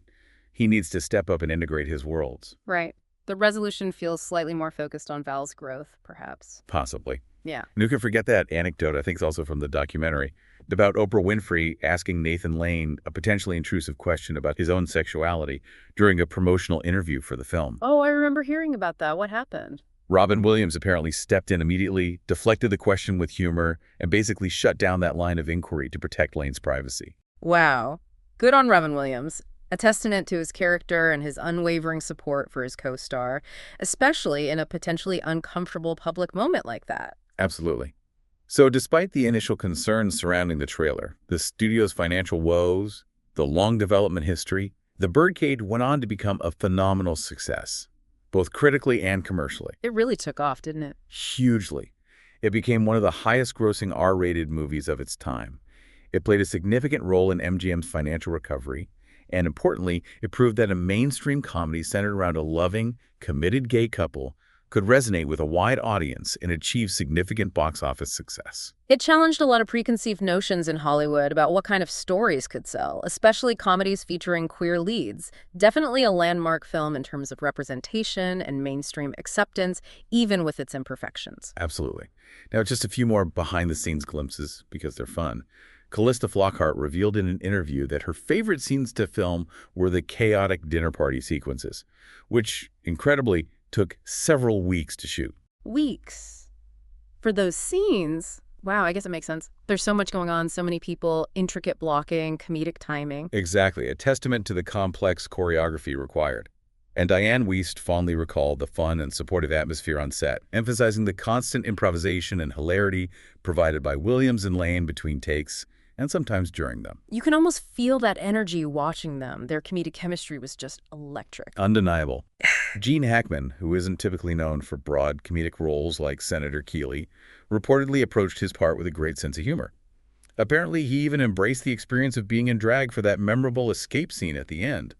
he needs to step up and integrate his worlds. Right. The resolution feels slightly more focused on Val's growth, perhaps. Possibly. Yeah. And who can forget that anecdote, I think it's also from the documentary, about Oprah Winfrey asking Nathan Lane a potentially intrusive question about his own sexuality during a promotional interview for the film. Oh, I remember hearing about that. What happened? Robin Williams apparently stepped in immediately, deflected the question with humor, and basically shut down that line of inquiry to protect Lane's privacy. Wow. Good on Robin Williams. A testament to his character and his unwavering support for his co-star, especially in a potentially uncomfortable public moment like that. Absolutely. So despite the initial concerns surrounding the trailer, the studio's financial woes, the long development history, The Birdcage went on to become a phenomenal success, both critically and commercially. It really took off, didn't it? Hugely. It became one of the highest-grossing R-rated movies of its time. It played a significant role in MGM's financial recovery, and importantly, it proved that a mainstream comedy centered around a loving, committed gay couple could resonate with a wide audience and achieve significant box office success. It challenged a lot of preconceived notions in Hollywood about what kind of stories could sell, especially comedies featuring queer leads. Definitely a landmark film in terms of representation and mainstream acceptance, even with its imperfections. Absolutely. Now, just a few more behind-the-scenes glimpses, because they're fun. Callista Flockhart revealed in an interview that her favorite scenes to film were the chaotic dinner party sequences, which, incredibly, took several weeks to shoot. Weeks. For those scenes, wow, I guess it makes sense. There's so much going on, so many people, intricate blocking, comedic timing. Exactly, a testament to the complex choreography required. And Diane Wiest fondly recalled the fun and supportive atmosphere on set, emphasizing the constant improvisation and hilarity provided by Williams and Lane between takes, and sometimes during them. You can almost feel that energy watching them. Their comedic chemistry was just electric. Undeniable. Gene Hackman, who isn't typically known for broad comedic roles like Senator Keeley, reportedly approached his part with a great sense of humor. Apparently, he even embraced the experience of being in drag for that memorable escape scene at the end.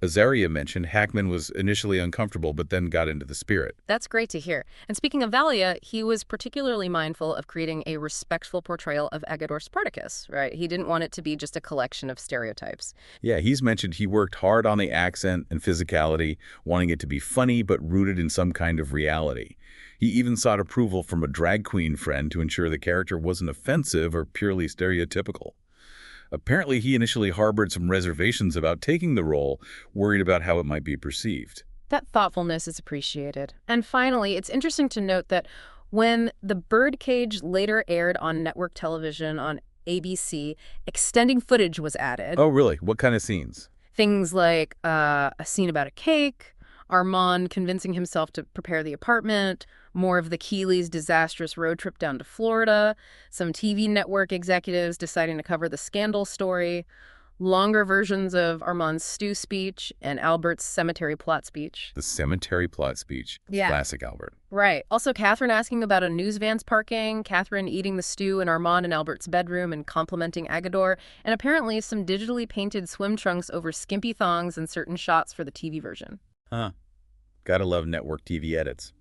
Azaria mentioned Hackman was initially uncomfortable but then got into the spirit. That's great to hear. And speaking of Valia, he was particularly mindful of creating a respectful portrayal of Agador Spartacus, right? He didn't want it to be just a collection of stereotypes. Yeah, he's mentioned he worked hard on the accent and physicality, wanting it to be funny but rooted in some kind of reality. He even sought approval from a drag queen friend to ensure the character wasn't offensive or purely stereotypical. Apparently, he initially harbored some reservations about taking the role, worried about how it might be perceived. That thoughtfulness is appreciated. And finally, it's interesting to note that when The Birdcage later aired on network television on ABC, extending footage was added. Oh, really? What kind of scenes? Things like a scene about a cake, Armand convincing himself to prepare the apartment, more of the Keeleys' disastrous road trip down to Florida, some TV network executives deciding to cover the scandal story, longer versions of Armand's stew speech and Albert's cemetery plot speech. The cemetery plot speech. Yeah. Classic Albert. Right. Also, Catherine asking about a news van's parking, Catherine eating the stew in Armand and Albert's bedroom and complimenting Agador, and apparently some digitally painted swim trunks over skimpy thongs and certain shots for the TV version. Huh. Gotta love network TV edits.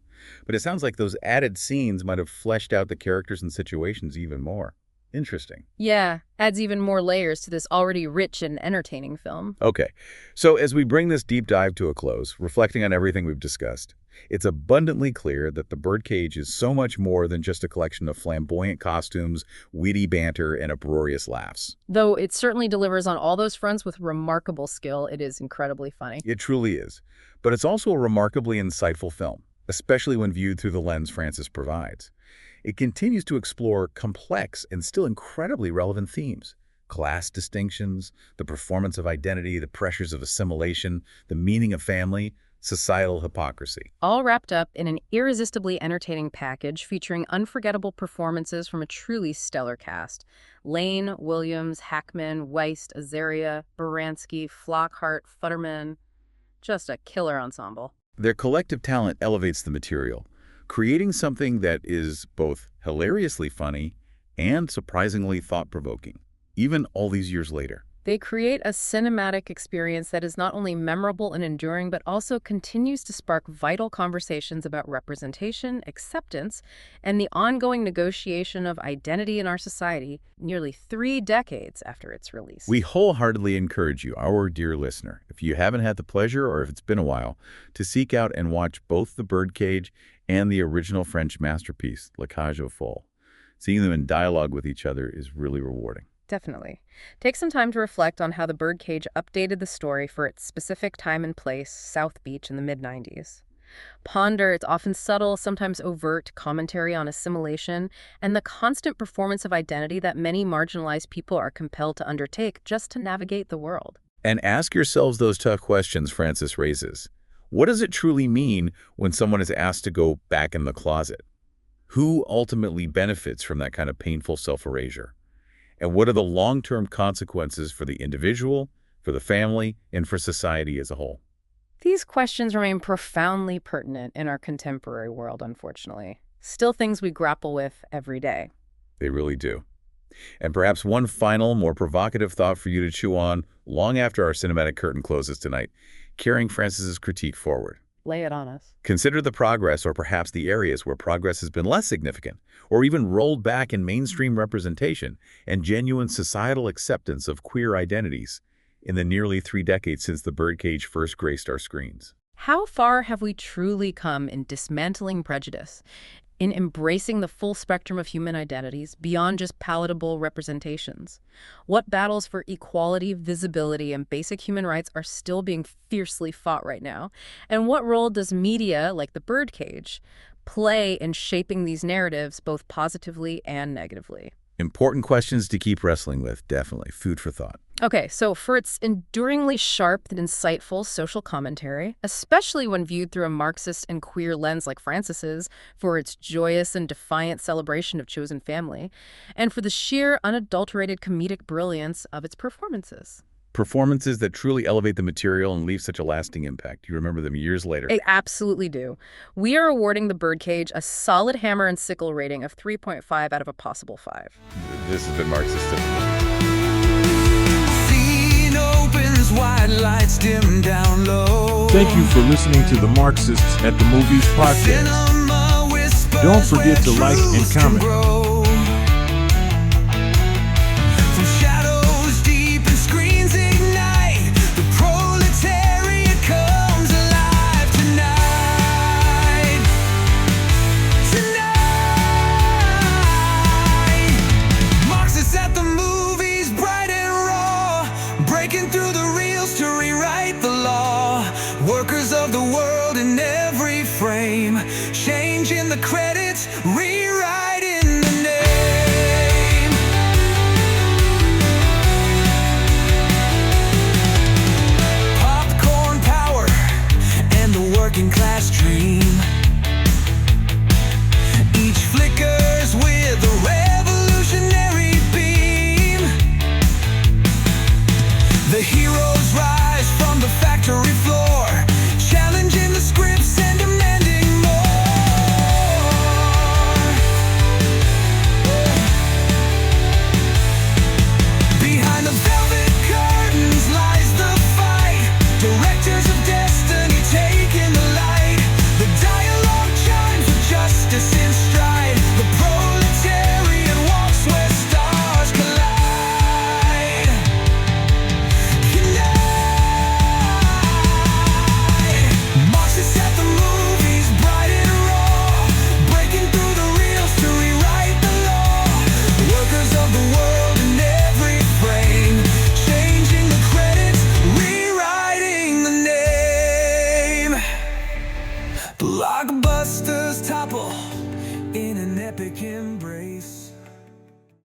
But it sounds like those added scenes might have fleshed out the characters and situations even more. Interesting. Yeah, adds even more layers to this already rich and entertaining film. Okay, so as we bring this deep dive to a close, reflecting on everything we've discussed, it's abundantly clear that The Birdcage is so much more than just a collection of flamboyant costumes, witty banter, and uproarious laughs. Though it certainly delivers on all those fronts with remarkable skill, it is incredibly funny. It truly is. But it's also a remarkably insightful film, especially when viewed through the lens Francis provides. It continues to explore complex and still incredibly relevant themes. Class distinctions, the performance of identity, the pressures of assimilation, the meaning of family, societal hypocrisy. All wrapped up in an irresistibly entertaining package featuring unforgettable performances from a truly stellar cast. Lane, Williams, Hackman, Weist, Azaria, Baranski, Flockhart, Futterman. Just a killer ensemble. Their collective talent elevates the material, creating something that is both hilariously funny and surprisingly thought-provoking, even all these years later. They create a cinematic experience that is not only memorable and enduring, but also continues to spark vital conversations about representation, acceptance, and the ongoing negotiation of identity in our society nearly 3 decades after its release. We wholeheartedly encourage you, our dear listener, if you haven't had the pleasure or if it's been a while, to seek out and watch both The Birdcage and the original French masterpiece, La Cage aux Folles. Seeing them in dialogue with each other is really rewarding. Definitely. Take some time to reflect on how The Birdcage updated the story for its specific time and place, South Beach in the mid-90s. Ponder its often subtle, sometimes overt commentary on assimilation and the constant performance of identity that many marginalized people are compelled to undertake just to navigate the world. And ask yourselves those tough questions Francis raises. What does it truly mean when someone is asked to go back in the closet? Who ultimately benefits from that kind of painful self-erasure? And what are the long-term consequences for the individual, for the family, and for society as a whole? These questions remain profoundly pertinent in our contemporary world, unfortunately. Still things we grapple with every day. They really do. And perhaps one final, more provocative thought for you to chew on long after our cinematic curtain closes tonight, carrying Frances's critique forward. Lay it on us. Consider the progress, or perhaps the areas where progress has been less significant, or even rolled back in mainstream representation and genuine societal acceptance of queer identities in the nearly 3 decades since The Birdcage first graced our screens. How far have we truly come in dismantling prejudice, in embracing the full spectrum of human identities beyond just palatable representations? What battles for equality, visibility, and basic human rights are still being fiercely fought right now? And what role does media, like The Birdcage, play in shaping these narratives both positively and negatively? Important questions to keep wrestling with, definitely. Food for thought. Okay, so for its enduringly sharp and insightful social commentary, especially when viewed through a Marxist and queer lens like Frances's, for its joyous and defiant celebration of chosen family, and for the sheer, unadulterated comedic brilliance of its performances. Performances that truly elevate the material and leave such a lasting impact. You remember them years later. I absolutely do. We are awarding The Birdcage a solid hammer and sickle rating of 3.5 out of a possible 5. This has been Marxist. Scene opens, white lights dim down low. Thank you for listening to the Marxists at the Movies podcast. Cinema whispers Don't forget to where like and truths can comment. grow. From shadows deep and screens ignite, the proletariat comes alive tonight. Tonight, Marxists at the movies, bright and raw, breaking through the reels to rewrite the law. Workers of the world in every frame, changing the credits, rewriting the name. Popcorn power and the working class dream. Each flickers with a revolutionary beam. The heroes rise from the factory floor, challenging the scripts and demanding more. Behind the velvet curtains lies the fight. Directors of